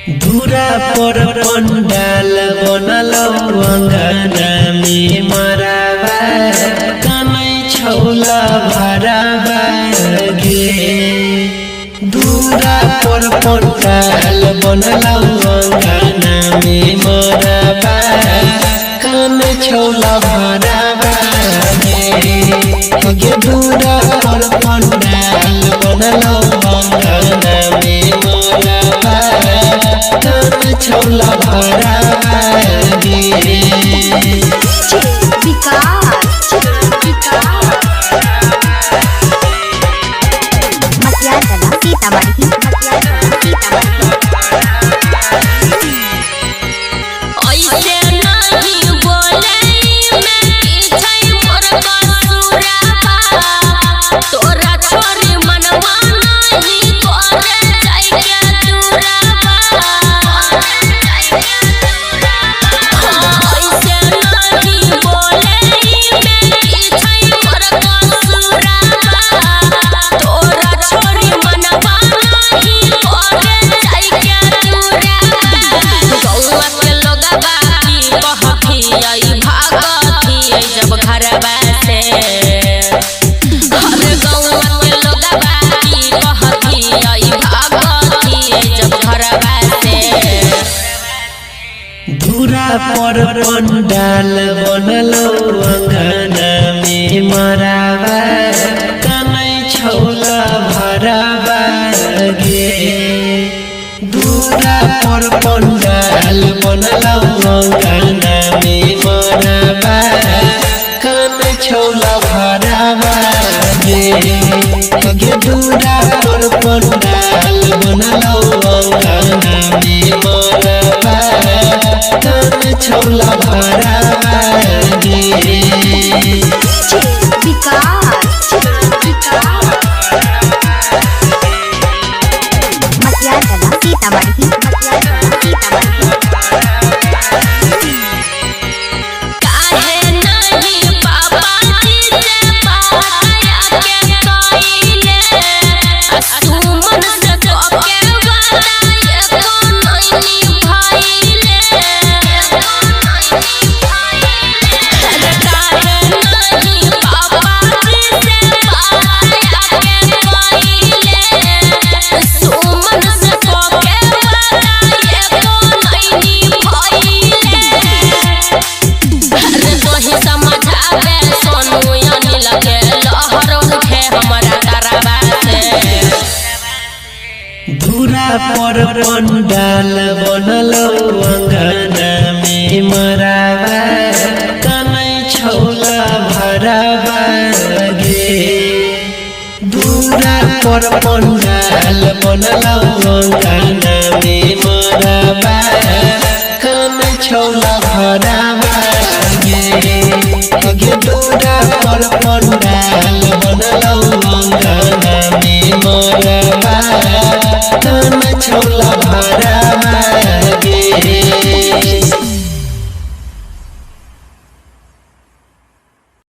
धुरा पर पंडाल बनलौ अंगना में मराबा कनै छौला भराबा गे। धुरा पर पंडाल बनलौ अंगना में मराबा कनै छौला भराबा गे। धुरा पर पंडाल बनलौ अंगना में मराबा कनै छौला भराबा गे। धुरा पर पंडाल बनलौ अंगना में मराबा कनै छौला भराबा गे। धुरा पर पंडाल बनलौ अंगना में मराबा कनै छौला भराबा गे। धुरा पर पंडाल बनलौ अंगना में मराबा कनै छौला भराबा गे। धुरा पर पंडाल बनलौ अंगना में मराबा कनै छौला भराबा गे। धुरा पर पंडाल बनलौ अंगना में मराबा कनै छौला